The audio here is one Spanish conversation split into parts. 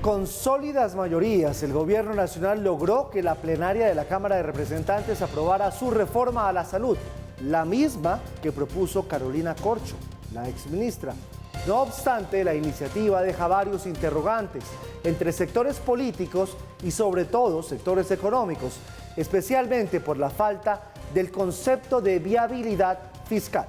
Con sólidas mayorías, el gobierno nacional logró que la plenaria de la Cámara de Representantes aprobara su reforma a la salud, la misma que propuso Carolina Corcho, la exministra. No obstante, la iniciativa deja varios interrogantes entre sectores políticos y sobre todo sectores económicos, especialmente por la falta del concepto de viabilidad fiscal.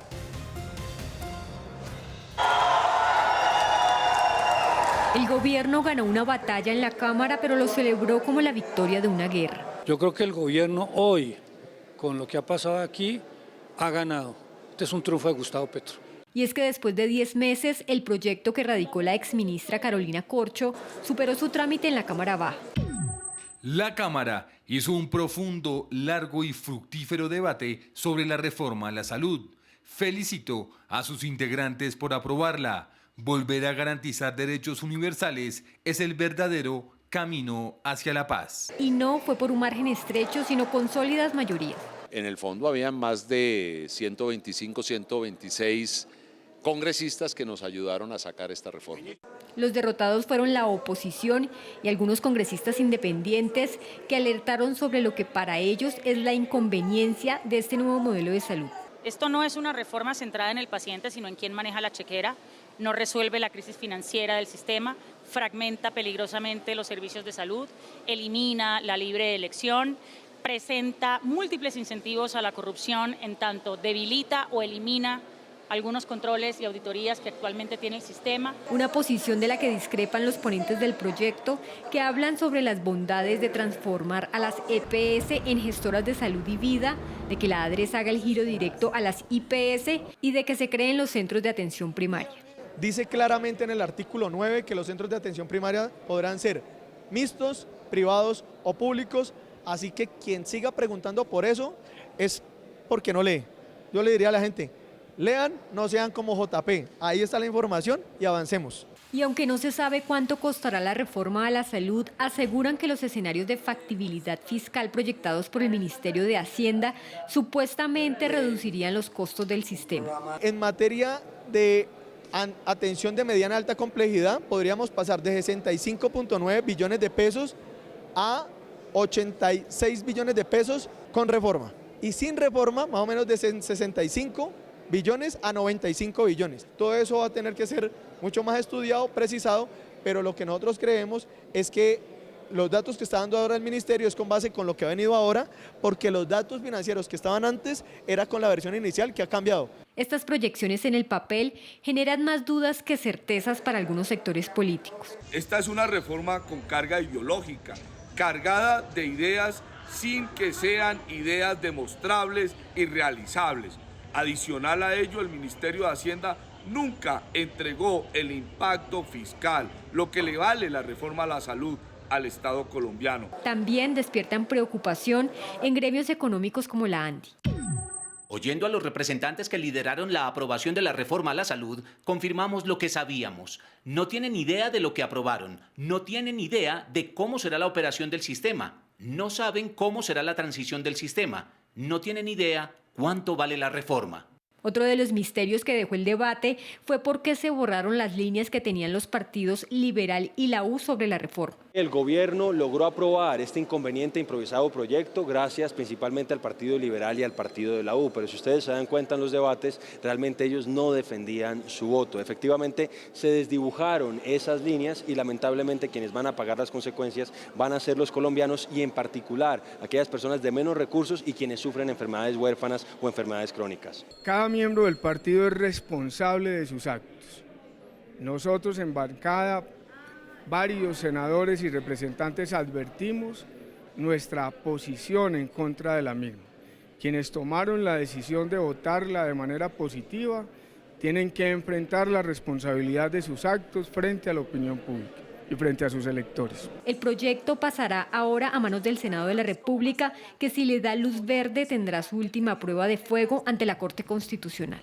El gobierno ganó una batalla en la Cámara, pero lo celebró como la victoria de una guerra. Yo creo que el gobierno hoy, con lo que ha pasado aquí, ha ganado. Este es un triunfo de Gustavo Petro. Y es que después de 10 meses, el proyecto que radicó la exministra Carolina Corcho superó su trámite en la Cámara Baja. La Cámara hizo un profundo, largo y fructífero debate sobre la reforma a la salud. Felicito a sus integrantes por aprobarla. Volver a garantizar derechos universales es el verdadero camino hacia la paz. Y no fue por un margen estrecho, sino con sólidas mayorías. En el fondo había más de 125, 126 congresistas que nos ayudaron a sacar esta reforma. Los derrotados fueron la oposición y algunos congresistas independientes que alertaron sobre lo que para ellos es la inconveniencia de este nuevo modelo de salud. Esto no es una reforma centrada en el paciente, sino en quien maneja la chequera. No resuelve la crisis financiera del sistema, fragmenta peligrosamente los servicios de salud, elimina la libre elección, presenta múltiples incentivos a la corrupción, en tanto debilita o elimina algunos controles y auditorías que actualmente tiene el sistema. Una posición de la que discrepan los ponentes del proyecto, que hablan sobre las bondades de transformar a las EPS en gestoras de salud y vida, de que la ADRES haga el giro directo a las IPS y de que se creen los centros de atención primaria. Dice claramente en el artículo 9 que los centros de atención primaria podrán ser mixtos, privados o públicos, así que quien siga preguntando por eso es porque no lee. Yo le diría a la gente, lean, no sean como JP, ahí está la información y avancemos. Y aunque no se sabe cuánto costará la reforma a la salud, aseguran que los escenarios de factibilidad fiscal proyectados por el Ministerio de Hacienda supuestamente reducirían los costos del sistema. En materia de atención de mediana a alta complejidad, podríamos pasar de 65.9 billones de pesos a 86 billones de pesos con reforma. Y sin reforma, más o menos de 65 billones a 95 billones. Todo eso va a tener que ser mucho más estudiado, precisado, pero lo que nosotros creemos es que los datos que está dando ahora el ministerio es con base con lo que ha venido ahora, porque los datos financieros que estaban antes era con la versión inicial que ha cambiado. Estas proyecciones en el papel generan más dudas que certezas para algunos sectores políticos. Esta es una reforma con carga ideológica, cargada de ideas sin que sean ideas demostrables y realizables. Adicional a ello, el Ministerio de Hacienda nunca entregó el impacto fiscal, lo que le vale la reforma a la salud al Estado colombiano. También despiertan preocupación en gremios económicos como la ANDI. Oyendo a los representantes que lideraron la aprobación de la reforma a la salud, confirmamos lo que sabíamos. No tienen idea de lo que aprobaron, no tienen idea de cómo será la operación del sistema, no saben cómo será la transición del sistema, no tienen idea cuánto vale la reforma. Otro de los misterios que dejó el debate fue por qué se borraron las líneas que tenían los partidos Liberal y la U sobre la reforma. El gobierno logró aprobar este inconveniente improvisado proyecto gracias principalmente al Partido Liberal y al Partido de la U, pero si ustedes se dan cuenta en los debates, realmente ellos no defendían su voto. Efectivamente, se desdibujaron esas líneas y lamentablemente quienes van a pagar las consecuencias van a ser los colombianos y en particular aquellas personas de menos recursos y quienes sufren enfermedades huérfanas o enfermedades crónicas. Cada miembro del partido es responsable de sus actos. Nosotros en bancada, varios senadores y representantes advertimos nuestra posición en contra de la misma. Quienes tomaron la decisión de votarla de manera positiva tienen que enfrentar la responsabilidad de sus actos frente a la opinión pública y frente a sus electores. El proyecto pasará ahora a manos del Senado de la República, que si le da luz verde tendrá su última prueba de fuego ante la Corte Constitucional.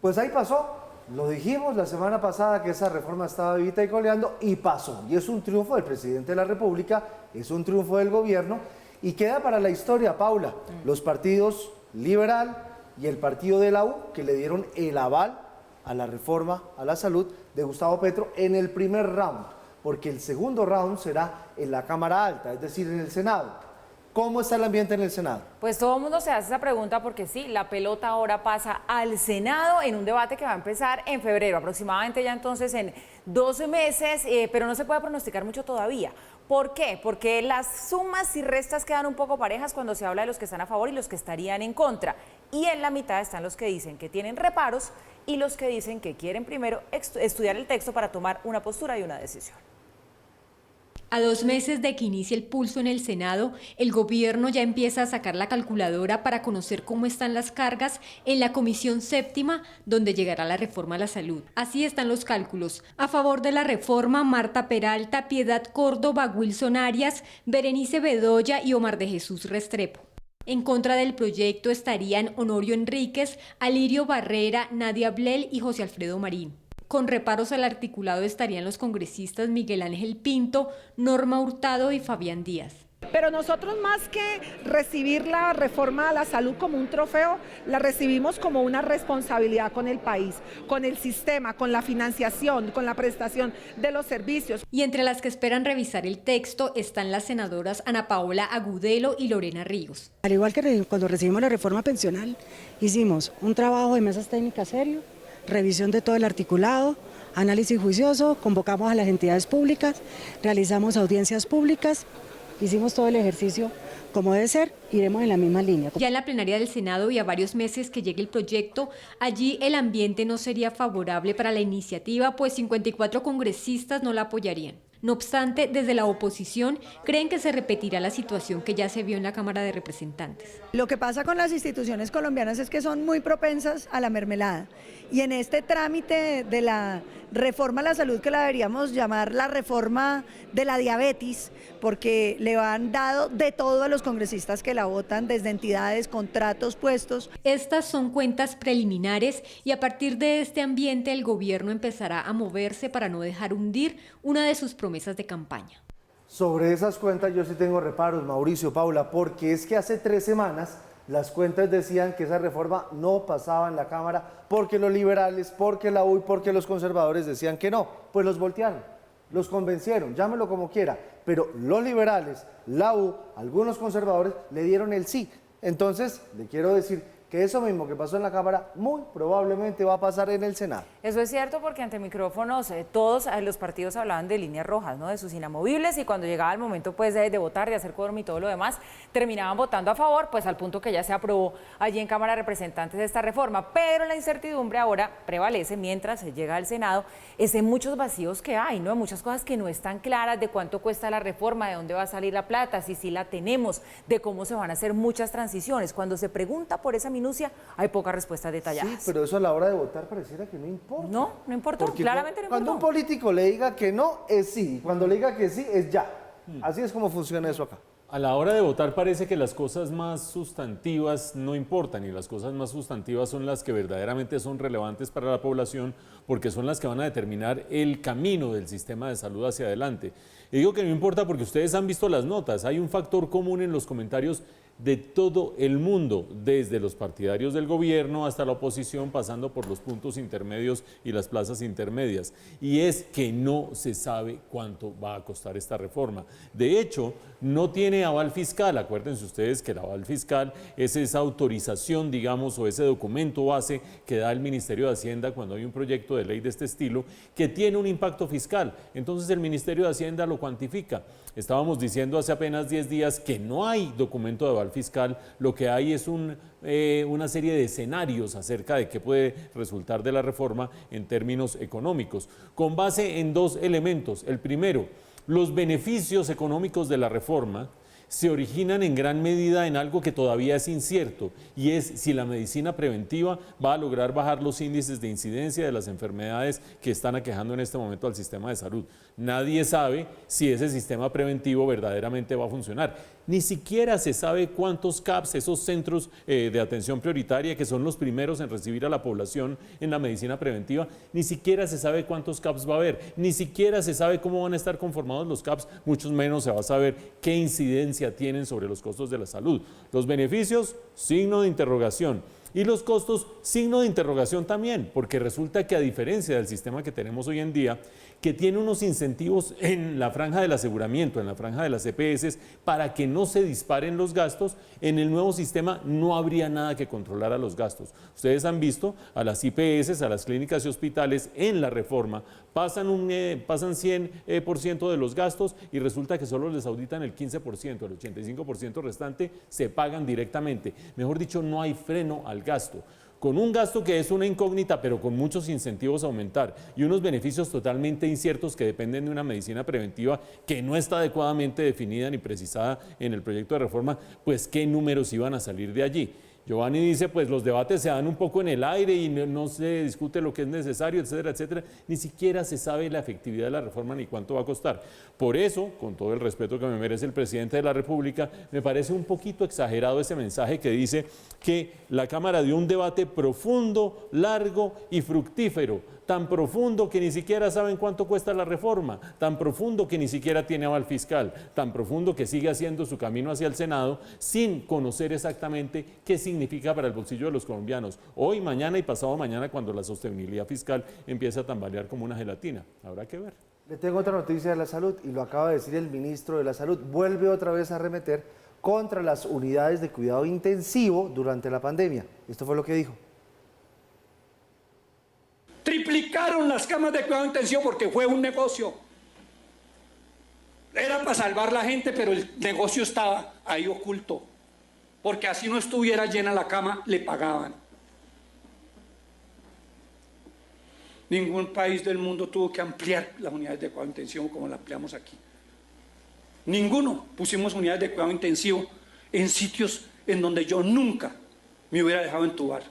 Pues ahí pasó, lo dijimos la semana pasada que esa reforma estaba vivita y coleando y pasó. Y es un triunfo del presidente de la República, es un triunfo del gobierno y queda para la historia, Paula, los partidos Liberal y el partido de la U que le dieron el aval a la reforma a la salud de Gustavo Petro en el primer round. porque el segundo round será en la Cámara Alta, es decir, en el Senado. ¿Cómo está el ambiente en el Senado? Pues todo el mundo se hace esa pregunta porque sí, la pelota ahora pasa al Senado en un debate que va a empezar en febrero, aproximadamente ya entonces en 12 meses, pero no se puede pronosticar mucho todavía. ¿Por qué? Porque las sumas y restas quedan un poco parejas cuando se habla de los que están a favor y los que estarían en contra. Y en la mitad están los que dicen que tienen reparos y los que dicen que quieren primero estudiar el texto para tomar una postura y una decisión. A 2 meses de que inicie el pulso en el Senado, el gobierno ya empieza a sacar la calculadora para conocer cómo están las cargas en la Comisión Séptima, donde llegará la reforma a la salud. Así están los cálculos. A favor de la reforma, Marta Peralta, Piedad Córdoba, Wilson Arias, Berenice Bedoya y Omar de Jesús Restrepo. En contra del proyecto estarían Honorio Enríquez, Alirio Barrera, Nadia Blel y José Alfredo Marín. Con reparos al articulado estarían los congresistas Miguel Ángel Pinto, Norma Hurtado y Fabián Díaz. Pero nosotros, más que recibir la reforma a la salud como un trofeo, la recibimos como una responsabilidad con el país, con el sistema, con la financiación, con la prestación de los servicios. Y entre las que esperan revisar el texto están las senadoras Ana Paola Agudelo y Lorena Ríos. Al igual que cuando recibimos la reforma pensional, hicimos un trabajo de mesas técnicas serio, revisión de todo el articulado, análisis juicioso, convocamos a las entidades públicas, realizamos audiencias públicas, hicimos todo el ejercicio como debe ser, iremos en la misma línea. Ya en la plenaria del Senado y a varios meses que llegue el proyecto, allí el ambiente no sería favorable para la iniciativa, pues 54 congresistas no la apoyarían. No obstante, desde la oposición creen que se repetirá la situación que ya se vio en la Cámara de Representantes. Lo que pasa con las instituciones colombianas es que son muy propensas a la mermelada. Y en este trámite de la reforma a la salud, que la deberíamos llamar la reforma de la diabetes, porque le han dado de todo a los congresistas que la votan, desde entidades, contratos, puestos. Estas son cuentas preliminares y a partir de este ambiente el gobierno empezará a moverse para no dejar hundir una de sus promesas de campaña. Sobre esas cuentas yo sí tengo reparos, Mauricio, Paula, porque es que hace 3 semanas las cuentas decían que esa reforma no pasaba en la Cámara porque los liberales, porque la U y porque los conservadores decían que no. Pues los voltearon, los convencieron, llámelo como quiera, pero los liberales, la U, algunos conservadores le dieron el sí. Entonces, le quiero decir que eso mismo que pasó en la Cámara muy probablemente va a pasar en el Senado. Eso es cierto porque ante micrófonos todos los partidos hablaban de líneas rojas, ¿no? De sus inamovibles, y cuando llegaba el momento pues de votar, de hacer quórum y todo lo demás, terminaban votando a favor, pues al punto que ya se aprobó allí en Cámara de Representantes esta reforma. Pero la incertidumbre ahora prevalece mientras se llega al Senado, es en muchos vacíos que hay, ¿no? Muchas cosas que no están claras de cuánto cuesta la reforma, de dónde va a salir la plata, si sí la tenemos, de cómo se van a hacer muchas transiciones. Cuando se pregunta por esa minucia, hay pocas respuestas detalladas. Sí, pero eso a la hora de votar pareciera que no importa. No, no importa, claramente no importa. Cuando un político le diga que no, es sí. Cuando le diga que sí, es ya. Así es como funciona eso acá. A la hora de votar parece que las cosas más sustantivas no importan, y las cosas más sustantivas son las que verdaderamente son relevantes para la población, porque son las que van a determinar el camino del sistema de salud hacia adelante. Y digo que no importa porque ustedes han visto las notas, hay un factor común en los comentarios de todo el mundo, desde los partidarios del gobierno hasta la oposición, pasando por los puntos intermedios y las plazas intermedias, y es que no se sabe cuánto va a costar esta reforma. De hecho, no tiene aval fiscal. Acuérdense ustedes que el aval fiscal es esa autorización, digamos, o ese documento base que da el Ministerio de Hacienda cuando hay un proyecto de ley de este estilo que tiene un impacto fiscal. Entonces el Ministerio de Hacienda lo cuantifica. Estábamos diciendo hace apenas 10 días que no hay documento de aval fiscal, lo que hay es una serie de escenarios acerca de qué puede resultar de la reforma en términos económicos, con base en 2 elementos. El primero, los beneficios económicos de la reforma se originan en gran medida en algo que todavía es incierto, y es si la medicina preventiva va a lograr bajar los índices de incidencia de las enfermedades que están aquejando en este momento al sistema de salud. Nadie sabe si ese sistema preventivo verdaderamente va a funcionar. Ni siquiera se sabe cuántos CAPS, esos centros de atención prioritaria, que son los primeros en recibir a la población en la medicina preventiva, ni siquiera se sabe cuántos CAPS va a haber, ni siquiera se sabe cómo van a estar conformados los CAPS, mucho menos se va a saber qué incidencia tienen sobre los costos de la salud. Los beneficios, signo de interrogación. Y los costos, signo de interrogación también, porque resulta que a diferencia del sistema que tenemos hoy en día, que tiene unos incentivos en la franja del aseguramiento, en la franja de las EPS, para que no se disparen los gastos, en el nuevo sistema no habría nada que controlar a los gastos. Ustedes han visto a las IPS, a las clínicas y hospitales en la reforma, pasan 100% de los gastos y resulta que solo les auditan el 15%, el 85% restante se pagan directamente. Mejor dicho, no hay freno al gasto. Con un gasto que es una incógnita, pero con muchos incentivos a aumentar y unos beneficios totalmente inciertos que dependen de una medicina preventiva que no está adecuadamente definida ni precisada en el proyecto de reforma, pues qué números iban a salir de allí. Giovanni dice, pues los debates se dan un poco en el aire y no se discute lo que es necesario, etcétera, etcétera. Ni siquiera se sabe la efectividad de la reforma ni cuánto va a costar. Por eso, con todo el respeto que me merece el presidente de la República, me parece un poquito exagerado ese mensaje que dice que la Cámara dio un debate profundo, largo y fructífero. Tan profundo que ni siquiera saben cuánto cuesta la reforma, tan profundo que ni siquiera tiene aval fiscal, tan profundo que sigue haciendo su camino hacia el Senado sin conocer exactamente qué significa para el bolsillo de los colombianos. Hoy, mañana y pasado mañana, cuando la sostenibilidad fiscal empieza a tambalear como una gelatina. Habrá que ver. Le tengo otra noticia de la salud y lo acaba de decir el ministro de la Salud. Vuelve otra vez a arremeter contra las unidades de cuidado intensivo durante la pandemia. Esto fue lo que dijo. Triplicaron las camas de cuidado intensivo porque fue un negocio. Era para salvar la gente, pero el negocio estaba ahí oculto. Porque así no estuviera llena la cama, le pagaban. Ningún país del mundo tuvo que ampliar las unidades de cuidado intensivo como las ampliamos aquí. Ninguno pusimos unidades de cuidado intensivo en sitios en donde yo nunca me hubiera dejado entubar.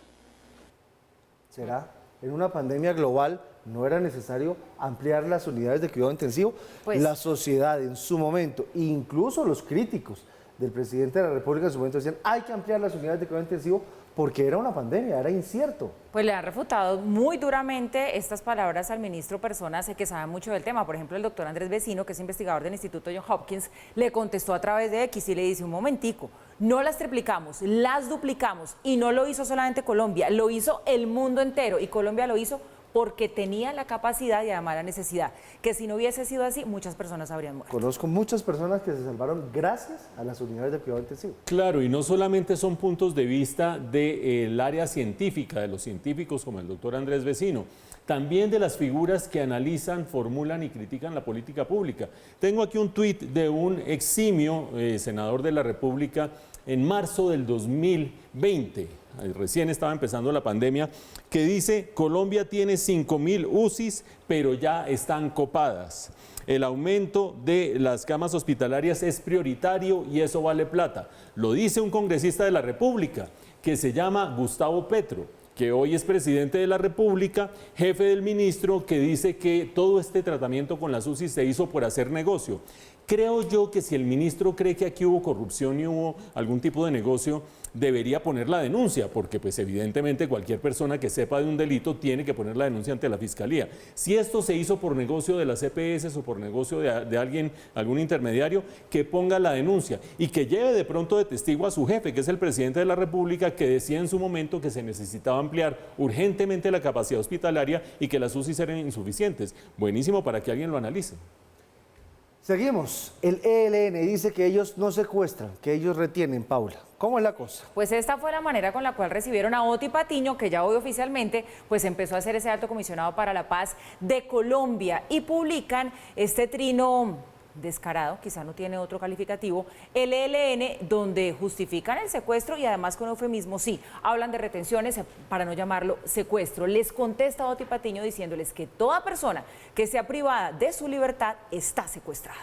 ¿Será? En una pandemia global no era necesario ampliar las unidades de cuidado intensivo. Pues, la sociedad en su momento, incluso los críticos del presidente de la República en su momento decían hay que ampliar las unidades de cuidado intensivo porque era una pandemia, era incierto. Pues le han refutado muy duramente estas palabras al ministro personas que saben mucho del tema. Por ejemplo, el doctor Andrés Vecino, que es investigador del Instituto Johns Hopkins, le contestó a través de X y le dice, un momentico, no las triplicamos, las duplicamos, y no lo hizo solamente Colombia, lo hizo el mundo entero, y Colombia lo hizo porque tenía la capacidad y además la necesidad, que si no hubiese sido así, muchas personas habrían muerto. Conozco muchas personas que se salvaron gracias a las unidades de cuidado intensivo. Claro, y no solamente son puntos de vista del área científica, de los científicos como el doctor Andrés Vecino, también de las figuras que analizan, formulan y critican la política pública. Tengo aquí un tuit de un eximio senador de la República en marzo del 2020, recién estaba empezando la pandemia, que dice, Colombia tiene 5.000 UCIs, pero ya están copadas. El aumento de las camas hospitalarias es prioritario y eso vale plata. Lo dice un congresista de la República, que se llama Gustavo Petro, que hoy es presidente de la República, jefe del ministro, que dice que todo este tratamiento con las UCI se hizo por hacer negocio. Creo yo que si el ministro cree que aquí hubo corrupción y hubo algún tipo de negocio, debería poner la denuncia, porque pues evidentemente cualquier persona que sepa de un delito tiene que poner la denuncia ante la Fiscalía. Si esto se hizo por negocio de las EPS o por negocio de alguien, algún intermediario, que ponga la denuncia y que lleve de pronto de testigo a su jefe, que es el presidente de la República, que decía en su momento que se necesitaba ampliar urgentemente la capacidad hospitalaria y que las UCIs eran insuficientes. Buenísimo para que alguien lo analice. Seguimos. El ELN dice que ellos no secuestran, que ellos retienen, Paula. ¿Cómo es la cosa? Pues esta fue la manera con la cual recibieron a Oti Patiño, que ya hoy oficialmente pues empezó a ser ese alto comisionado para la paz de Colombia, y publican este trino descarado, quizá no tiene otro calificativo, el ELN, donde justifican el secuestro y además con eufemismo, sí, hablan de retenciones para no llamarlo secuestro. Les contesta Oti Patiño diciéndoles que toda persona que sea privada de su libertad está secuestrada.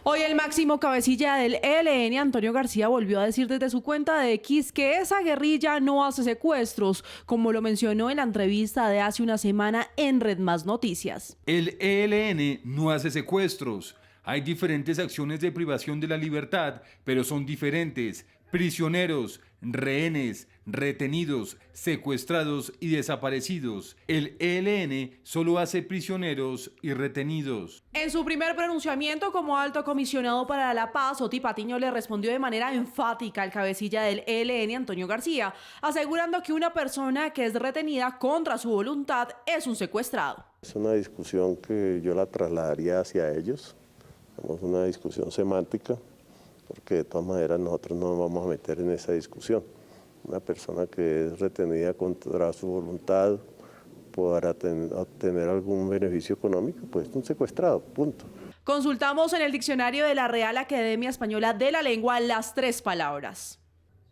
Hoy el máximo cabecilla del ELN, Antonio García, volvió a decir desde su cuenta de X que esa guerrilla no hace secuestros, como lo mencionó en la entrevista de hace una semana en Red Más Noticias. El ELN no hace secuestros. Hay diferentes acciones de privación de la libertad, pero son diferentes. Prisioneros, rehenes, retenidos, secuestrados y desaparecidos. El ELN solo hace prisioneros y retenidos. En su primer pronunciamiento como alto comisionado para la paz, Oti Patiño le respondió de manera enfática al cabecilla del ELN, Antonio García, asegurando que una persona que es retenida contra su voluntad es un secuestrado. Es una discusión que yo la trasladaría hacia ellos, es una discusión semántica, porque de todas maneras nosotros no nos vamos a meter en esa discusión. Una persona que es retenida contra su voluntad podrá obtener algún beneficio económico, pues es un secuestrado, punto. Consultamos en el diccionario de la Real Academia Española de la Lengua las 3 palabras.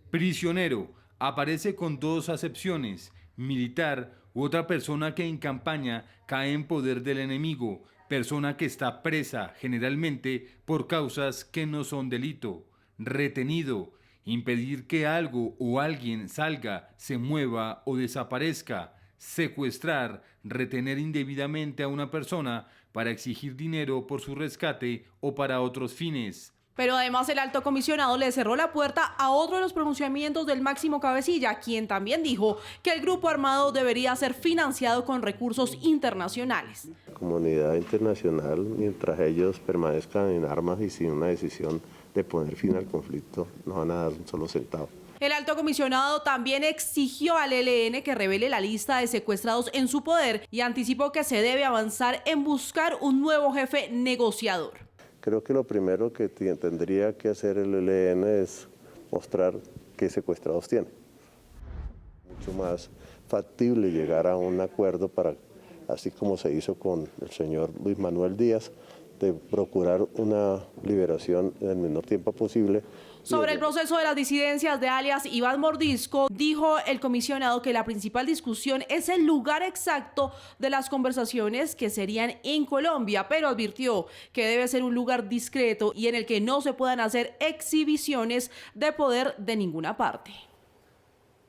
Prisionero aparece con 2 acepciones: militar u otra persona que en campaña cae en poder del enemigo, persona que está presa generalmente por causas que no son delito. Retenido, impedir que algo o alguien salga, se mueva o desaparezca. Secuestrar, retener indebidamente a una persona para exigir dinero por su rescate o para otros fines. Pero además el alto comisionado le cerró la puerta a otro de los pronunciamientos del máximo cabecilla, quien también dijo que el grupo armado debería ser financiado con recursos internacionales. La comunidad internacional, mientras ellos permanezcan en armas y sin una decisión de poner fin al conflicto, no van a dar un solo centavo. El alto comisionado también exigió al ELN que revele la lista de secuestrados en su poder y anticipó que se debe avanzar en buscar un nuevo jefe negociador. Creo que lo primero que tendría que hacer el ELN es mostrar qué secuestrados tiene. Mucho más factible llegar a un acuerdo para, así como se hizo con el señor Luis Manuel Díaz, de procurar una liberación en el menor tiempo posible. Sobre el proceso de las disidencias de alias Iván Mordisco, dijo el comisionado que la principal discusión es el lugar exacto de las conversaciones, que serían en Colombia, pero advirtió que debe ser un lugar discreto y en el que no se puedan hacer exhibiciones de poder de ninguna parte.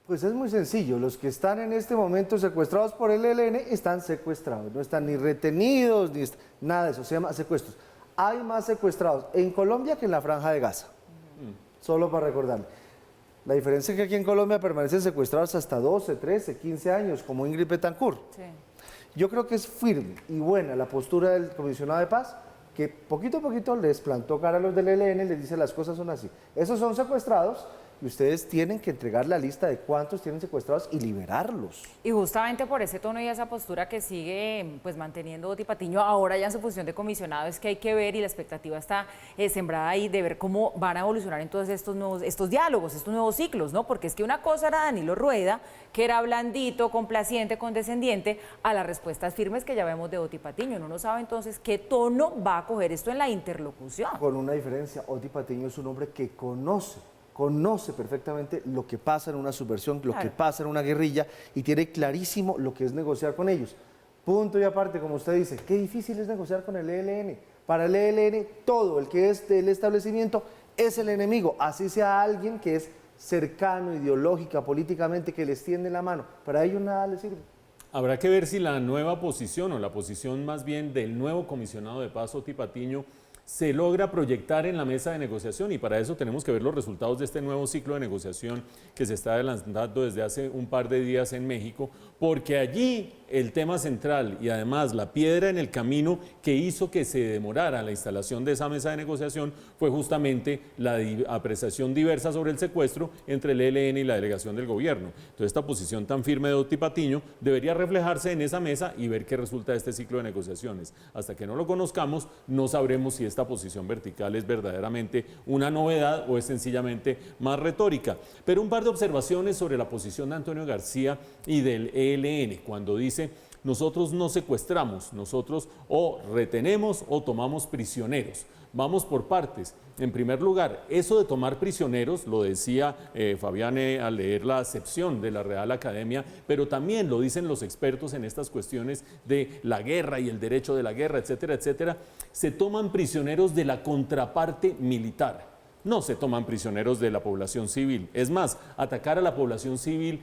Pues es muy sencillo, los que están en este momento secuestrados por el ELN están secuestrados, no están ni retenidos, ni nada de eso, se llama secuestros. Hay más secuestrados en Colombia que en la Franja de Gaza, solo para recordarle. La diferencia es que aquí en Colombia permanecen secuestrados hasta 12, 13, 15 años, como Ingrid Betancourt. Sí. Yo creo que es firme y buena la postura del comisionado de paz, que poquito a poquito les plantó cara a los del ELN y les dice las cosas son así. Esos son secuestrados, y ustedes tienen que entregar la lista de cuántos tienen secuestrados y liberarlos. Y justamente por ese tono y esa postura que sigue pues manteniendo Oti Patiño ahora ya en su posición de comisionado, es que hay que ver, y la expectativa está sembrada ahí de ver cómo van a evolucionar entonces estos diálogos, estos nuevos ciclos, ¿no? Porque es que una cosa era Danilo Rueda, que era blandito, complaciente, condescendiente, a las respuestas firmes que ya vemos de Oti Patiño. Uno no sabe entonces qué tono va a coger esto en la interlocución. Con una diferencia, Oti Patiño es un hombre que conoce perfectamente lo que pasa en una subversión, lo que pasa en una guerrilla, y tiene clarísimo lo que es negociar con ellos. Punto y aparte, como usted dice, qué difícil es negociar con el ELN. Para el ELN, todo el que es del establecimiento es el enemigo, así sea alguien que es cercano, ideológica, políticamente, que les tiende la mano. Para ellos nada les sirve. Habrá que ver si la nueva posición, o la posición más bien del nuevo comisionado de paz, Oti Patiño, se logra proyectar en la mesa de negociación, y para eso tenemos que ver los resultados de este nuevo ciclo de negociación que se está adelantando desde hace un par de días en México, porque allí el tema central y además la piedra en el camino que hizo que se demorara la instalación de esa mesa de negociación fue justamente la apreciación diversa sobre el secuestro entre el ELN y la delegación del gobierno. Entonces esta posición tan firme de Oti Patiño debería reflejarse en esa mesa y ver qué resulta de este ciclo de negociaciones. Hasta que no lo conozcamos, no sabremos si esta posición vertical es verdaderamente una novedad o es sencillamente más retórica. Pero un par de observaciones sobre la posición de Antonio García y del ELN, cuando dice: nosotros no secuestramos, nosotros o retenemos o tomamos prisioneros. Vamos por partes. En primer lugar, eso de tomar prisioneros, lo decía Fabiane al leer la acepción de la Real Academia, pero también lo dicen los expertos en estas cuestiones de la guerra y el derecho de la guerra, etcétera, etcétera. Se toman prisioneros de la contraparte militar. no se toman prisioneros de la población civil. Es más, atacar a la población civil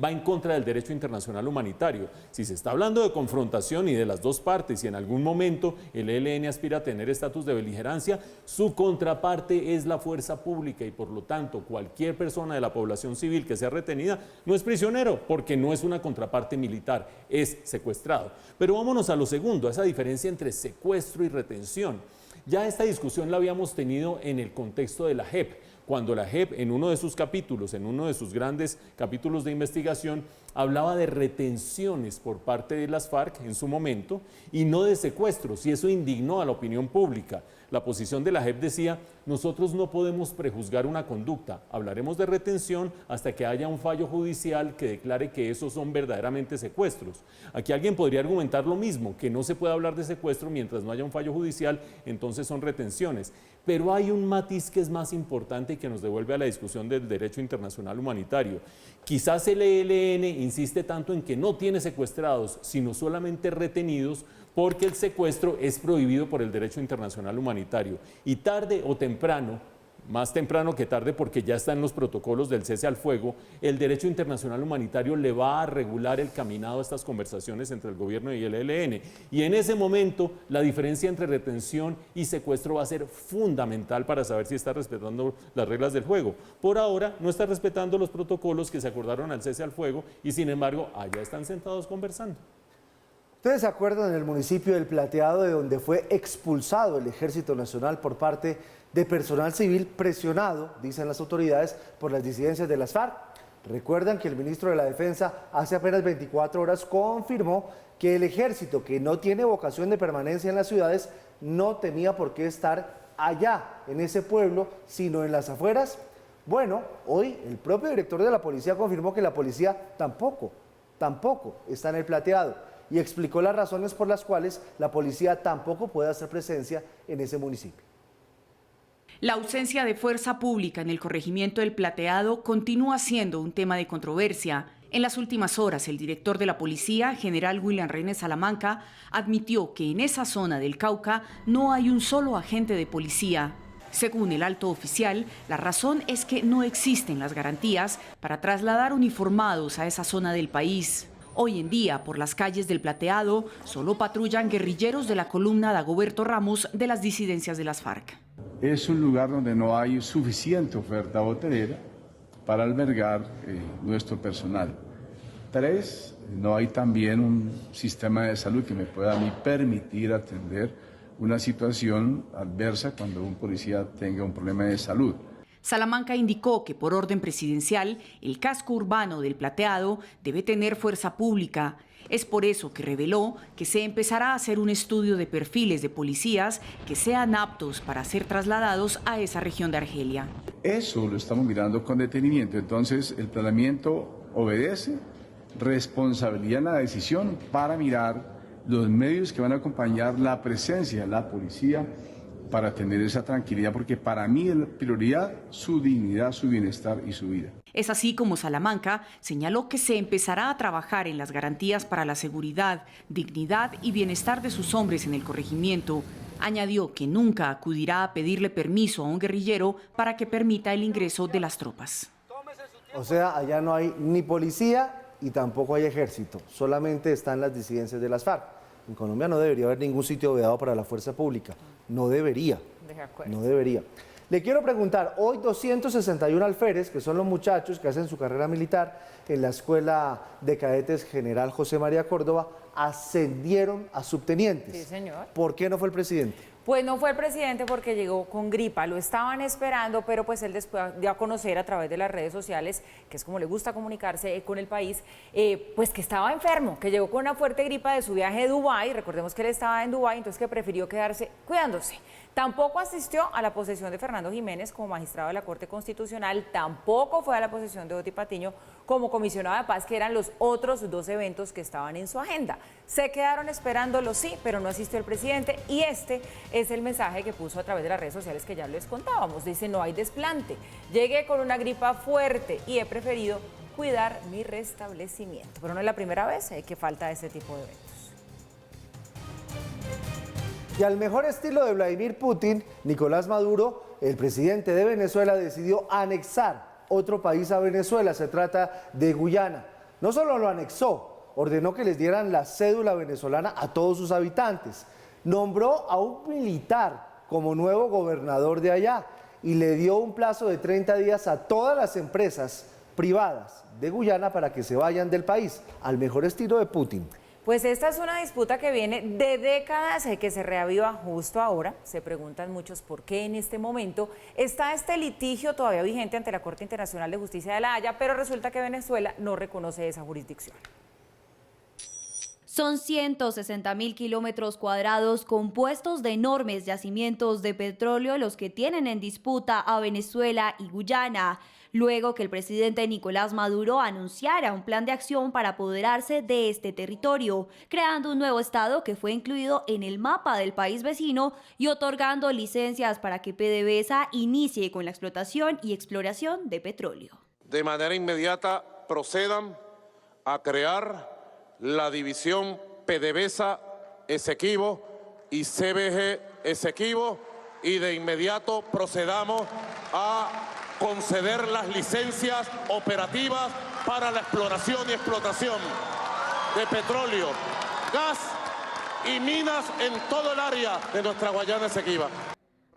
va en contra del derecho internacional humanitario. Si se está hablando de confrontación y de las dos partes y en algún momento el ELN aspira a tener estatus de beligerancia, su contraparte es la fuerza pública y por lo tanto cualquier persona de la población civil que sea retenida no es prisionero porque no es una contraparte militar, es secuestrado. Pero vámonos a lo segundo, a esa diferencia entre secuestro y retención. Ya esta discusión la habíamos tenido en el contexto de la JEP, cuando la JEP en uno de sus capítulos, en uno de sus grandes capítulos de investigación, hablaba de retenciones por parte de las FARC en su momento y no de secuestros, y eso indignó a la opinión pública. La posición de la JEP decía, nosotros no podemos prejuzgar una conducta, hablaremos de retención hasta que haya un fallo judicial que declare que esos son verdaderamente secuestros. Aquí alguien podría argumentar lo mismo, que no se puede hablar de secuestro mientras no haya un fallo judicial, entonces son retenciones. Pero hay un matiz que es más importante y que nos devuelve a la discusión del derecho internacional humanitario. Quizás el ELN insiste tanto en que no tiene secuestrados, sino solamente retenidos, porque el secuestro es prohibido por el derecho internacional humanitario. Y tarde o temprano, más temprano que tarde porque ya está en los protocolos del cese al fuego, el derecho internacional humanitario le va a regular el caminado a estas conversaciones entre el gobierno y el ELN. Y en ese momento, la diferencia entre retención y secuestro va a ser fundamental para saber si está respetando las reglas del juego. Por ahora, no está respetando los protocolos que se acordaron al cese al fuego y, sin embargo, allá están sentados conversando. ¿Ustedes se acuerdan en el municipio del Plateado de donde fue expulsado el Ejército Nacional por parte de personal civil presionado, dicen las autoridades, por las disidencias de las FARC? Recuerdan que el ministro de la Defensa hace apenas 24 horas confirmó que el ejército, que no tiene vocación de permanencia en las ciudades, no tenía por qué estar allá, en ese pueblo, sino en las afueras. Bueno, hoy el propio director de la policía confirmó que la policía tampoco está en el Plateado y explicó las razones por las cuales la policía tampoco puede hacer presencia en ese municipio. La ausencia de fuerza pública en el corregimiento del Plateado continúa siendo un tema de controversia. En las últimas horas, el director de la policía, general William René Salamanca, admitió que en esa zona del Cauca no hay un solo agente de policía. Según el alto oficial, la razón es que no existen las garantías para trasladar uniformados a esa zona del país. Hoy en día, por las calles del Plateado, solo patrullan guerrilleros de la columna Dagoberto Ramos de las disidencias de las FARC. Es un lugar donde no hay suficiente oferta hotelera para albergar nuestro personal. 3, no hay también un sistema de salud que me pueda a mí permitir atender una situación adversa cuando un policía tenga un problema de salud. Salamanca indicó que por orden presidencial, el casco urbano del Plateado debe tener fuerza pública. Es por eso que reveló que se empezará a hacer un estudio de perfiles de policías que sean aptos para ser trasladados a esa región de Argelia. Eso lo estamos mirando con detenimiento. Entonces, el planeamiento obedece, responsabilidad en la decisión para mirar los medios que van a acompañar la presencia de la policía para tener esa tranquilidad, porque para mí es la prioridad su dignidad, su bienestar y su vida. Es así como Salamanca señaló que se empezará a trabajar en las garantías para la seguridad, dignidad y bienestar de sus hombres en el corregimiento. Añadió que nunca acudirá a pedirle permiso a un guerrillero para que permita el ingreso de las tropas. O sea, allá no hay ni policía y tampoco hay ejército, solamente están las disidencias de las FARC. En Colombia no debería haber ningún sitio vedado para la fuerza pública, no debería. Le quiero preguntar, hoy 261 alférez, que son los muchachos que hacen su carrera militar en la Escuela de Cadetes General José María Córdoba, ascendieron a subtenientes. Sí, señor. ¿Por qué no fue el presidente? Pues no fue el presidente porque llegó con gripa, lo estaban esperando, pero pues él después dio a conocer a través de las redes sociales, que es como le gusta comunicarse con el país, pues que estaba enfermo, que llegó con una fuerte gripa de su viaje de Dubái, recordemos que él estaba en Dubái, entonces que prefirió quedarse cuidándose. Tampoco asistió a la posesión de Fernando Jiménez como magistrado de la Corte Constitucional, tampoco fue a la posesión de Oti Patiño como comisionado de paz, que eran los otros 2 eventos que estaban en su agenda. Se quedaron esperándolo, sí, pero no asistió el presidente, y este es el mensaje que puso a través de las redes sociales que ya les contábamos. Dice: no hay desplante, llegué con una gripa fuerte y he preferido cuidar mi restablecimiento. Pero no es la primera vez que falta ese tipo de eventos. Y al mejor estilo de Vladimir Putin, Nicolás Maduro el presidente de Venezuela decidió anexar otro país a Venezuela, se trata de Guyana. No solo lo anexó, ordenó que les dieran la cédula venezolana a todos sus habitantes. Nombró a un militar como nuevo gobernador de allá y le dio un plazo de 30 días a todas las empresas privadas de Guyana para que se vayan del país, al mejor estilo de Putin. Pues esta es una disputa que viene de décadas, que se reaviva justo ahora. Se preguntan muchos por qué en este momento está este litigio todavía vigente ante la Corte Internacional de Justicia de La Haya, pero resulta que Venezuela no reconoce esa jurisdicción. Son 160.000 kilómetros cuadrados compuestos de enormes yacimientos de petróleo los que tienen en disputa a Venezuela y Guyana, luego que el presidente Nicolás Maduro anunciara un plan de acción para apoderarse de este territorio, creando un nuevo estado que fue incluido en el mapa del país vecino y otorgando licencias para que PDVSA inicie con la explotación y exploración de petróleo. De manera inmediata procedan a crear la división PDVSA Esequibo y CBG Esequibo y de inmediato procedamos a conceder las licencias operativas para la exploración y explotación de petróleo, gas y minas en todo el área de nuestra Guayana Esequiba.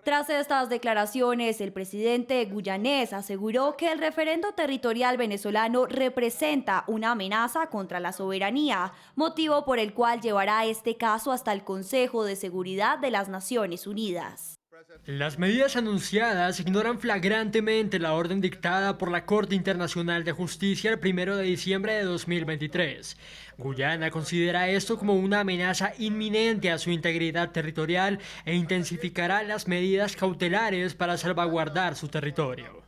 Tras estas declaraciones, el presidente guyanés aseguró que el referendo territorial venezolano representa una amenaza contra la soberanía, motivo por el cual llevará este caso hasta el Consejo de Seguridad de las Naciones Unidas. Las medidas anunciadas ignoran flagrantemente la orden dictada por la Corte Internacional de Justicia el 1 de diciembre de 2023. Guyana considera esto como una amenaza inminente a su integridad territorial e intensificará las medidas cautelares para salvaguardar su territorio.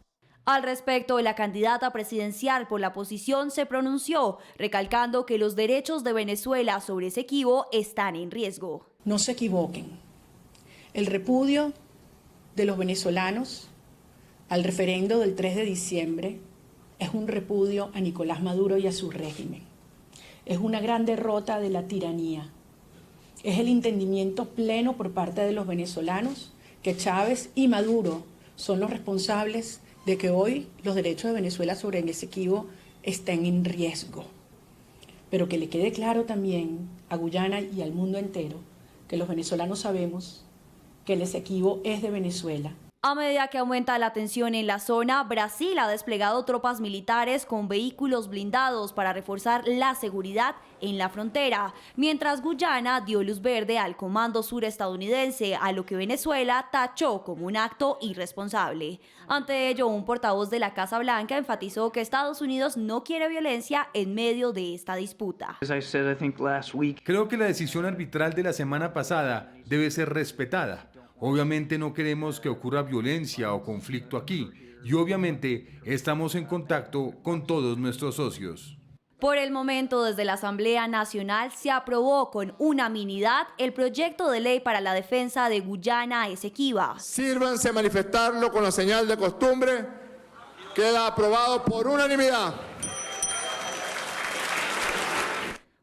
Al respecto, la candidata presidencial por la oposición se pronunció, recalcando que los derechos de Venezuela sobre Esequibo están en riesgo. No se equivoquen. El repudio de los venezolanos al referendo del 3 de diciembre es un repudio a Nicolás Maduro y a su régimen. Es una gran derrota de la tiranía. Es el entendimiento pleno por parte de los venezolanos que Chávez y Maduro son los responsables de que hoy los derechos de Venezuela sobre el Esequibo estén en riesgo. Pero que le quede claro también a Guyana y al mundo entero que los venezolanos sabemos que el Esequibo es de Venezuela. A medida que aumenta la tensión en la zona, Brasil ha desplegado tropas militares con vehículos blindados para reforzar la seguridad en la frontera, mientras Guyana dio luz verde al Comando Sur estadounidense, a lo que Venezuela tachó como un acto irresponsable. Ante ello, un portavoz de la Casa Blanca enfatizó que Estados Unidos no quiere violencia en medio de esta disputa. Creo que la decisión arbitral de la semana pasada debe ser respetada. Obviamente no queremos que ocurra violencia o conflicto aquí y obviamente estamos en contacto con todos nuestros socios. Por el momento, desde la Asamblea Nacional se aprobó con unanimidad el proyecto de ley para la defensa de Guyana Esequiba. Sírvanse a manifestarlo con la señal de costumbre. Queda aprobado por unanimidad.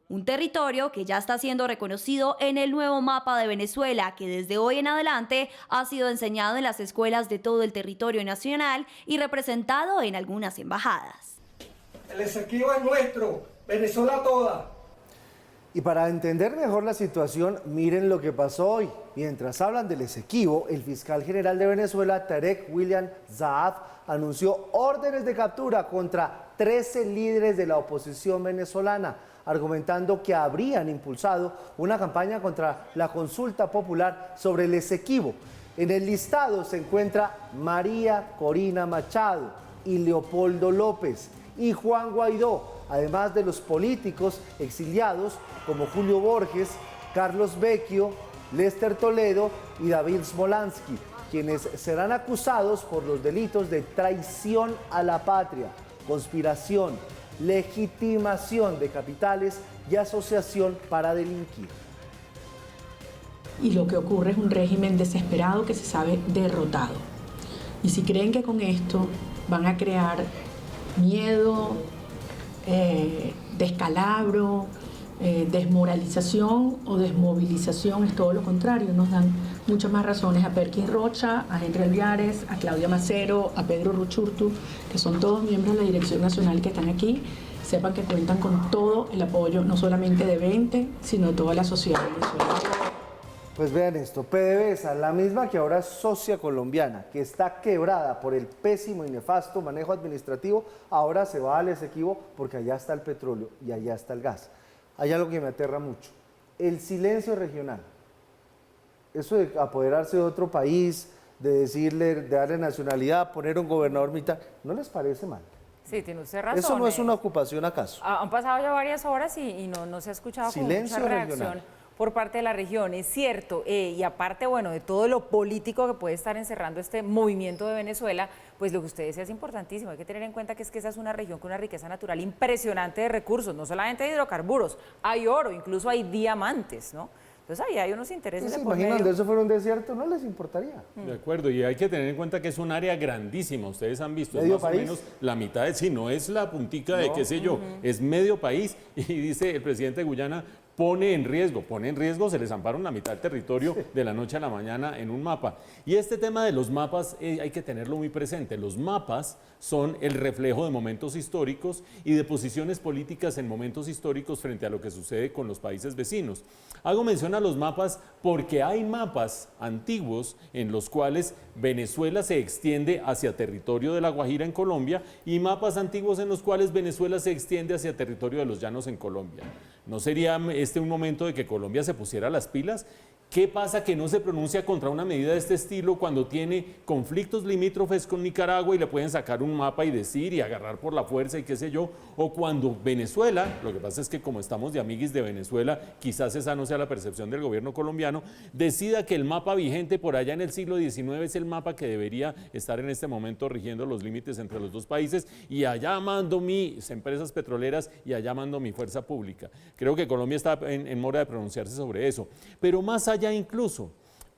Un territorio que ya está siendo reconocido en el nuevo mapa de Venezuela, que desde hoy en adelante ha sido enseñado en las escuelas de todo el territorio nacional y representado en algunas embajadas. El Esequibo es nuestro, Venezuela toda. Y para entender mejor la situación, miren lo que pasó hoy. Mientras hablan del Esequibo, el fiscal general de Venezuela, Tarek William Saab, anunció órdenes de captura contra 13 líderes de la oposición venezolana, argumentando que habrían impulsado una campaña contra la consulta popular sobre el Esequibo. En el listado se encuentra María Corina Machado y Leopoldo López y Juan Guaidó, además de los políticos exiliados como Julio Borges, Carlos Vecchio, Lester Toledo y David Smolansky, quienes serán acusados por los delitos de traición a la patria, conspiración, legitimación de capitales y asociación para delinquir. Y lo que ocurre es un régimen desesperado que se sabe derrotado. Y si creen que con esto van a crear miedo, descalabro, desmoralización o desmovilización, es todo lo contrario. Nos dan muchas más razones a Perkin Rocha, a Henry Alviares, a Claudia Macero, a Pedro Ruchurtu, que son todos miembros de la Dirección Nacional que están aquí. Sepan que cuentan con todo el apoyo, no solamente de 20, sino de toda la sociedad venezolana. Pues vean esto, PDVSA, la misma que ahora es socia colombiana, que está quebrada por el pésimo y nefasto manejo administrativo, ahora se va al Esequibo porque allá está el petróleo y allá está el gas. Hay algo que me aterra mucho, el silencio regional. Eso de apoderarse de otro país, de decirle, de darle nacionalidad, poner un gobernador militar, ¿no les parece mal? Sí, tiene usted razón. ¿Eso no es una ocupación acaso? Han pasado ya varias horas y no se ha escuchado con mucha reacción por parte de la región, es cierto, y aparte, bueno, de todo lo político que puede estar encerrando este movimiento de Venezuela, pues lo que usted decía es importantísimo, hay que tener en cuenta que esa es una región con una riqueza natural impresionante de recursos, no solamente de hidrocarburos, hay oro, incluso hay diamantes, ¿no? Entonces ahí hay unos intereses de por medio. ¿Imaginan de eso fuera un desierto? No les importaría. De acuerdo, y hay que tener en cuenta que es un área grandísima, ustedes han visto, es más o menos la mitad, si no es la puntica de qué sé yo, es medio país, y dice el presidente de Guyana, pone en riesgo, se les amparon la mitad del territorio de la noche a la mañana en un mapa. Y este tema de los mapas hay que tenerlo muy presente. Los mapas son el reflejo de momentos históricos y de posiciones políticas en momentos históricos frente a lo que sucede con los países vecinos. Hago mención a los mapas porque hay mapas antiguos en los cuales Venezuela se extiende hacia territorio de La Guajira en Colombia y mapas antiguos en los cuales Venezuela se extiende hacia territorio de los Llanos en Colombia. ¿No sería este un momento de que Colombia se pusiera las pilas? ¿Qué pasa que no se pronuncia contra una medida de este estilo cuando tiene conflictos limítrofes con Nicaragua y le pueden sacar un mapa y decir y agarrar por la fuerza y qué sé yo? O cuando Venezuela, lo que pasa es que como estamos de amiguis de Venezuela, quizás esa no sea la percepción del gobierno colombiano, decida que el mapa vigente por allá en el siglo XIX es el mapa que debería estar en este momento rigiendo los límites entre los dos países y allá mando mis empresas petroleras y allá mando mi fuerza pública. Creo que Colombia está en mora de pronunciarse sobre eso. Pero más allá incluso,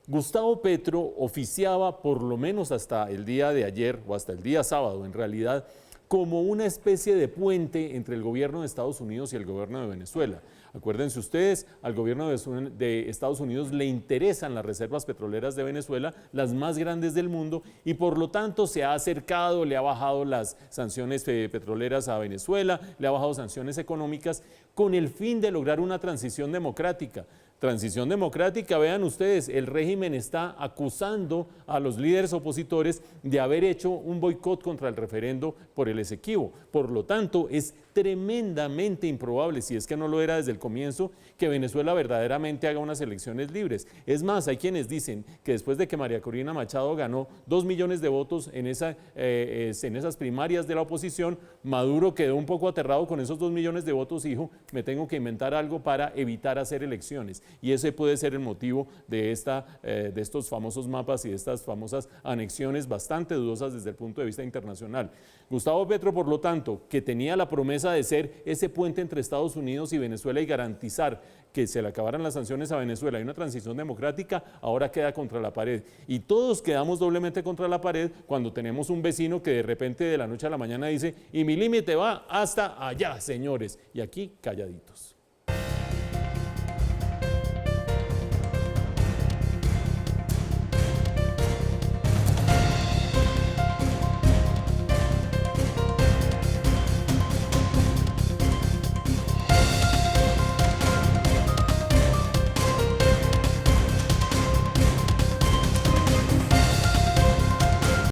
Gustavo Petro oficiaba por lo menos hasta el día de ayer o hasta el día sábado en realidad como una especie de puente entre el gobierno de Estados Unidos y el gobierno de Venezuela. Acuérdense ustedes, al gobierno de Estados Unidos le interesan las reservas petroleras de Venezuela, las más grandes del mundo, y por lo tanto se ha acercado, le ha bajado las sanciones petroleras a Venezuela, le ha bajado sanciones económicas, con el fin de lograr una transición democrática. Transición democrática, vean ustedes, el régimen está acusando a los líderes opositores de haber hecho un boicot contra el referendo por el Esequibo. Por lo tanto, es tremendamente improbable, si es que no lo era desde el comienzo, que Venezuela verdaderamente haga unas elecciones libres. Es más, hay quienes dicen que después de que María Corina Machado ganó 2 millones de votos en esas primarias de la oposición, Maduro quedó un poco aterrado con esos 2 millones de votos y dijo, me tengo que inventar algo para evitar hacer elecciones. Y ese puede ser el motivo de estos famosos mapas y de estas famosas anexiones bastante dudosas desde el punto de vista internacional. Gustavo Petro, por lo tanto, que tenía la promesa de ser ese puente entre Estados Unidos y Venezuela y garantizar que se le acabaran las sanciones a Venezuela y una transición democrática, ahora queda contra la pared. Y todos quedamos doblemente contra la pared cuando tenemos un vecino que de repente de la noche a la mañana dice, y mi límite va hasta allá, señores, y aquí calladitos.